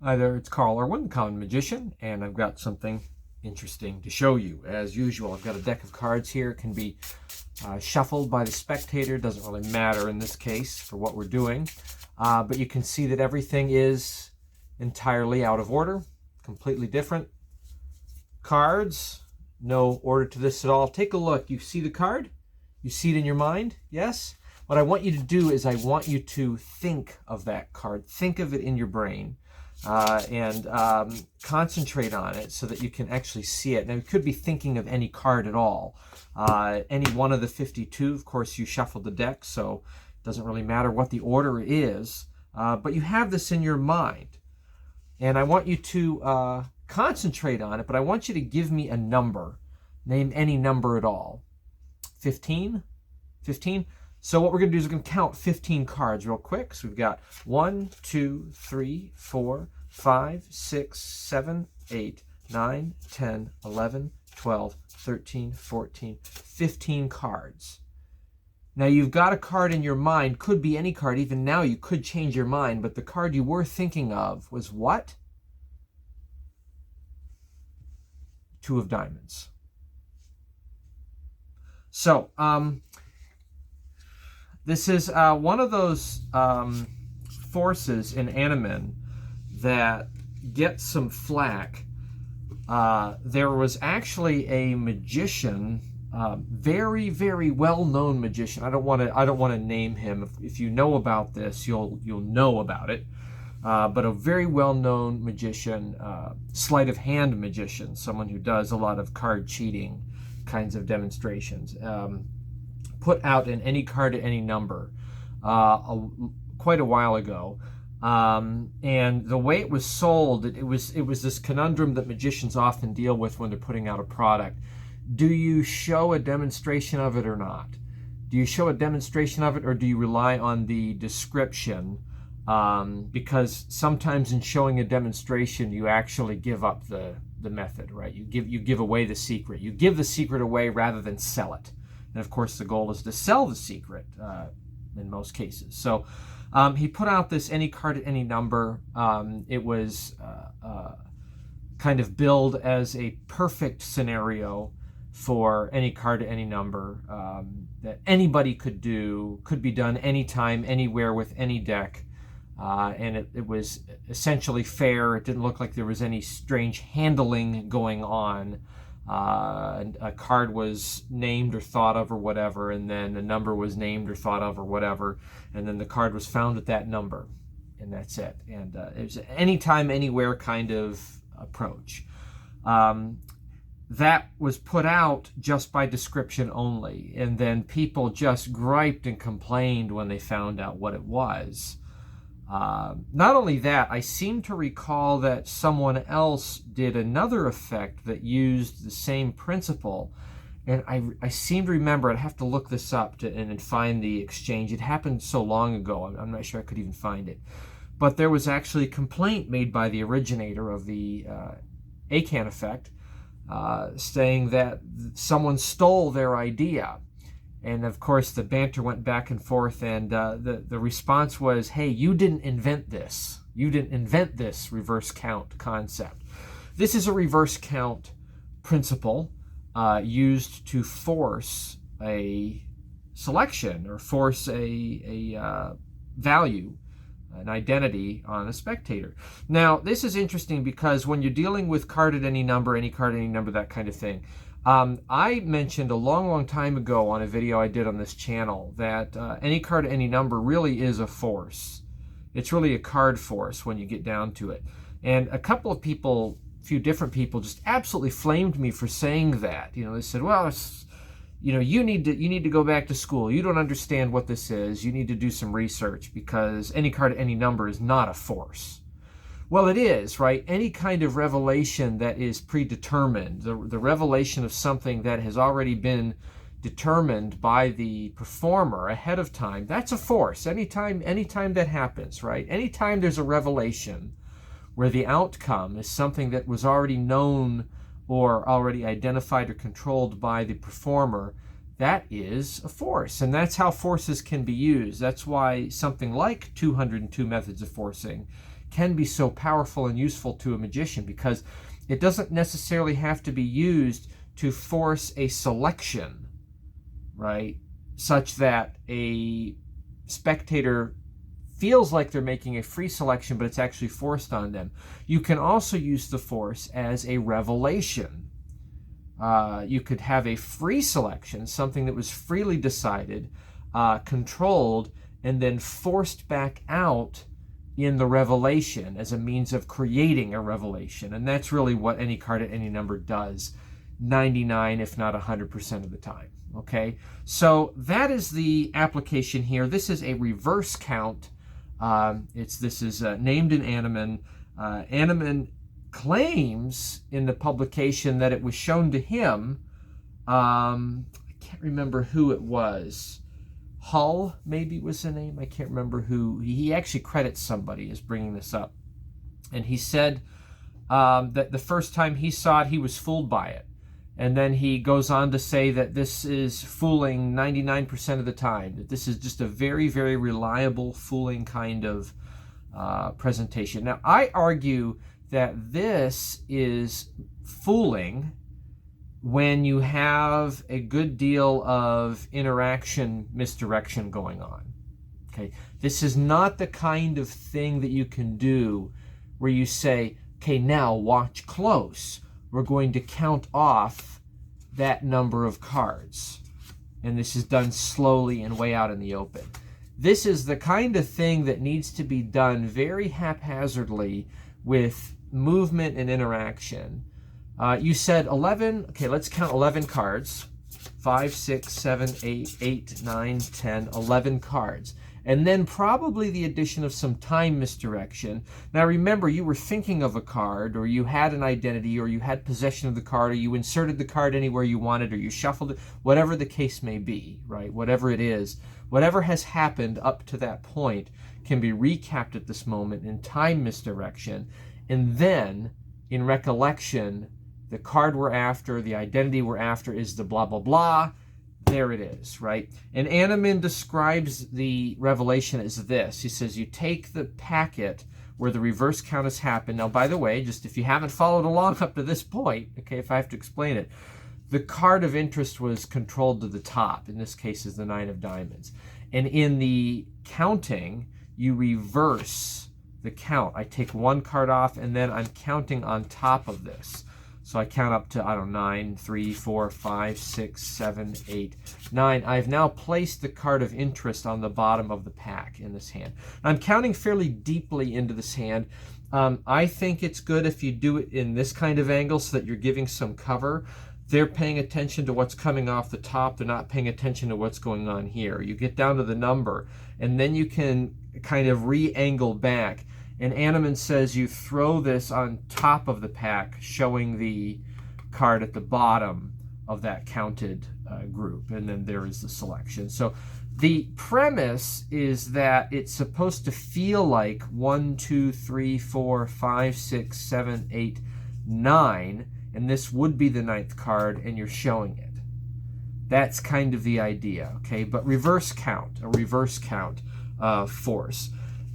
Hi there, it's Carl Irwin, Common Magician, and I've got something interesting to show you. As usual, I've got a deck of cards here. It can be shuffled by the spectator. Doesn't really matter in this case for what we're doing. But you can see that everything is entirely out of order, completely different cards. No order to this at all. Take a look. You see the card? You see it in your mind? Yes? What I want you to do is I want you to think of that card. Think of it in your brain. And concentrate on it so that you can actually see it. Now, you could be thinking of any card at all. Any one of the 52, of course, you shuffled the deck, so it doesn't really matter what the order is. But you have this in your mind. And I want you to concentrate on it, but I want you to give me a number. Name any number at all. 15? 15? So what we're going to do is we're going to count 15 cards real quick. So we've got 1, 2, 3, 4, 5, 6, 7, 8, 9, 10, 11, 12, 13, 14, 15 cards. Now you've got a card in your mind. Could be any card. Even now you could change your mind. But the card you were thinking of was what? 2 of diamonds. So, this is one of those forces in Animan that gets some flack. There was actually a magician, very, very well-known magician. I don't want to name him. If you know about this, you'll know about it. But a very well-known magician, sleight of hand magician, someone who does a lot of card cheating kinds of demonstrations. Put out in any card at any number quite a while ago, and the way it was sold, it was this conundrum that magicians often deal with when they're putting out a product. Do you show a demonstration of it or not? Do you show a demonstration of it, or do you rely on the description? Because sometimes in showing a demonstration, you actually give up the method, right? You give away the secret. You give the secret away rather than sell it. And of course, the goal is to sell the secret in most cases. So he put out this any card at any number. It was kind of billed as a perfect scenario for any card at any number that anybody could do, could be done anytime, anywhere with any deck. And it was essentially fair. It didn't look like there was any strange handling going on. A card was named or thought of or whatever, and then a number was named or thought of or whatever, and then the card was found at that number, and that's it. And it was anytime, anywhere kind of approach. That was put out just by description only, and then people just griped and complained when they found out what it was. Not only that, I seem to recall that someone else did another effect that used the same principle, and I seem to remember, I'd have to look this up and find the exchange. It happened so long ago, I'm not sure I could even find it. But there was actually a complaint made by the originator of the Akan effect, saying that someone stole their idea. And of course, the banter went back and forth, and the response was, hey, you didn't invent this. You didn't invent this reverse count concept. This is a reverse count principle used to force a selection or force a value, an identity on a spectator. Now, this is interesting because when you're dealing with card at any number, that kind of thing, I mentioned a long time ago on a video I did on this channel that any card, any number really is a force. It's really a card force when you get down to it. And a couple of people, a few different people, just absolutely flamed me for saying that. You know, they said, well, it's, you know, you need to go back to school. You don't understand what this is. You need to do some research because any card, any number is not a force. Well, it is, right? Any kind of revelation that is predetermined, the revelation of something that has already been determined by the performer ahead of time, that's a force. Anytime that happens, right? Anytime there's a revelation where the outcome is something that was already known or already identified or controlled by the performer, that is a force. And that's how forces can be used. That's why something like 202 methods of forcing can be so powerful and useful to a magician, because it doesn't necessarily have to be used to force a selection, right? Such that a spectator feels like they're making a free selection, but it's actually forced on them. You can also use the force as a revelation. You could have a free selection, something that was freely decided, controlled, and then forced back out in the revelation as a means of creating a revelation. And that's really what any card at any number does 99, if not 100% of the time. Okay, so that is the application here. This is a reverse count. This is named in Annemann. Annemann claims in the publication that it was shown to him. I can't remember who it was. Hull maybe was the name. I can't remember who. He actually credits somebody as bringing this up. And he said that the first time he saw it, he was fooled by it. And then he goes on to say that this is fooling 99% of the time, that this is just a very, very reliable fooling kind of presentation. Now, I argue that this is fooling when you have a good deal of interaction misdirection going on. Okay, this is not the kind of thing that you can do where you say, okay, now watch close. We're going to count off that number of cards. And this is done slowly and way out in the open. This is the kind of thing that needs to be done very haphazardly with movement and interaction. You said 11. Okay, let's count 11 cards. 5, 6, 7, 8, 9, 10, 11 cards. And then probably the addition of some time misdirection. Now remember, you were thinking of a card, or you had an identity, or you had possession of the card, or you inserted the card anywhere you wanted, or you shuffled it, whatever the case may be, right? Whatever it is, whatever has happened up to that point can be recapped at this moment in time misdirection. And then, in recollection, the card we're after, the identity we're after is the blah, blah, blah. There it is, right? And Annemann describes the revelation as this. He says, you take the packet where the reverse count has happened. Now, by the way, just if you haven't followed along up to this point, okay, if I have to explain it, the card of interest was controlled to the top. In this case is the 9 of diamonds. And in the counting, you reverse the count. I take one card off, and then I'm counting on top of this. So I count up to, I don't know, 9, 3, 4, 5, 6, 7, 8, 9. I've now placed the card of interest on the bottom of the pack in this hand. I'm counting fairly deeply into this hand. I think it's good if you do it in this kind of angle so that you're giving some cover. They're paying attention to what's coming off the top. They're not paying attention to what's going on here. You get down to the number, and then you can kind of re-angle back. And Annemann says you throw this on top of the pack, showing the card at the bottom of that counted group. And then there is the selection. So the premise is that it's supposed to feel like 1, 2, 3, 4, 5, 6, 7, 8, 9. And this would be the 9th card, and you're showing it. That's kind of the idea, okay? But reverse count, a reverse count force.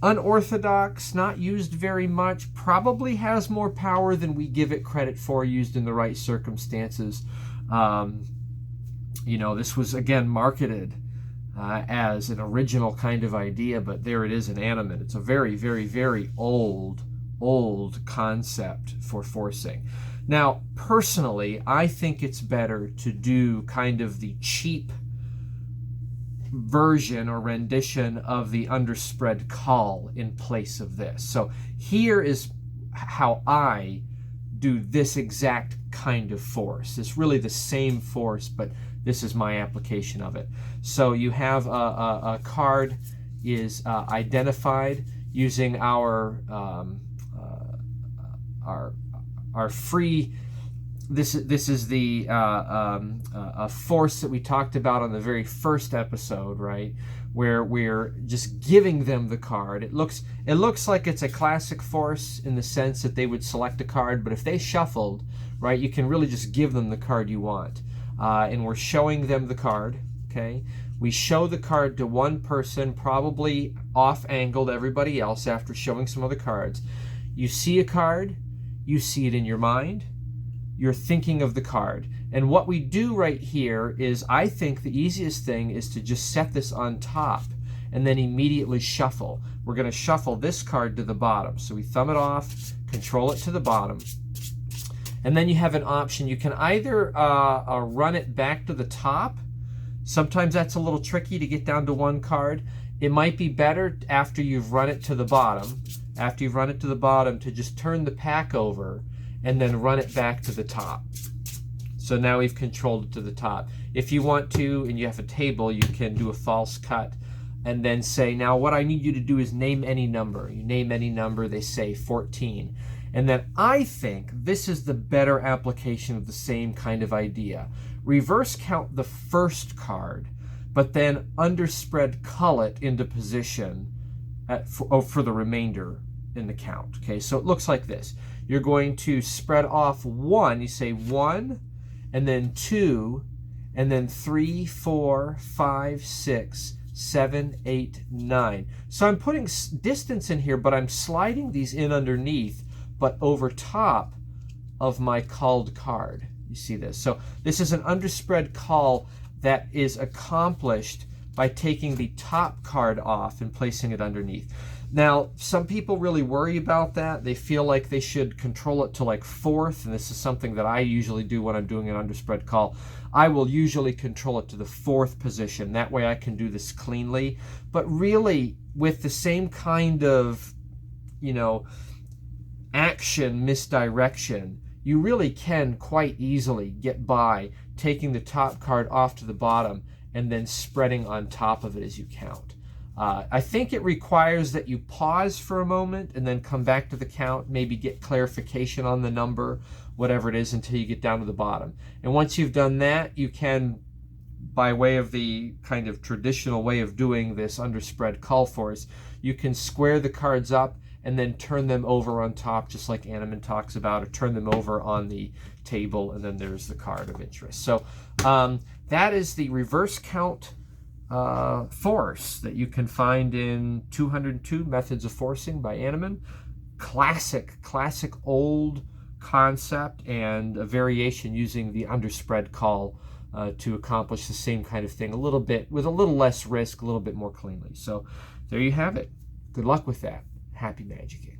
Unorthodox, not used very much, probably has more power than we give it credit for, used in the right circumstances. You know, this was, again, marketed as an original kind of idea, but there it is in Annemann. It's a very, very, very old concept for forcing. Now, personally, I think it's better to do kind of the cheap version or rendition of the underspread call in place of this. So here is how I do this exact kind of force. It's really the same force, but this is my application of it. So you have a card is identified using our free. This is the a force that we talked about on the very first episode, right? Where we're just giving them the card. It looks like it's a classic force in the sense that they would select a card, but if they shuffled, right, you can really just give them the card you want. And we're showing them the card, okay? We show the card to one person, probably off-angled everybody else after showing some other cards. You see a card, you see it in your mind, you're thinking of the card. And what we do right here is, I think the easiest thing is to just set this on top and then immediately shuffle. We're going to shuffle this card to the bottom. So we thumb it off, control it to the bottom, and then you have an option. You can either run it back to the top. Sometimes that's a little tricky to get down to one card. It might be better after you've run it to the bottom, to just turn the pack over and then run it back to the top. So now we've controlled it to the top. If you want to, and you have a table, you can do a false cut and then say, now what I need you to do is name any number. You name any number, they say 14. And then I think this is the better application of the same kind of idea. Reverse count the first card, but then underspread cull it into position for the remainder in the count. Okay, so it looks like this. You're going to spread off 1, you say 1, and then 2, and then 3, 4, 5, 6, 7, 8, 9. So I'm putting distance in here, but I'm sliding these in underneath, but over top of my culled card. You see this? So this is an underspread cull that is accomplished by taking the top card off and placing it underneath. Now, some people really worry about that. They feel like they should control it to like 4th, and this is something that I usually do when I'm doing an underspread cull. I will usually control it to the 4th position. That way I can do this cleanly. But really, with the same kind of, action misdirection, you really can quite easily get by taking the top card off to the bottom and then spreading on top of it as you count. I think it requires that you pause for a moment and then come back to the count, maybe get clarification on the number, whatever it is, until you get down to the bottom. And once you've done that, you can, by way of the kind of traditional way of doing this underspread cull force, you can square the cards up and then turn them over on top, just like Annemann talks about, or turn them over on the table, and then there's the card of interest. So that is the reverse count force that you can find in 202 Methods of Forcing by Annemann. Classic old concept, and a variation using the underspread cull to accomplish the same kind of thing, a little bit, with a little less risk, a little bit more cleanly. So there you have it. Good luck with that. Happy magicking.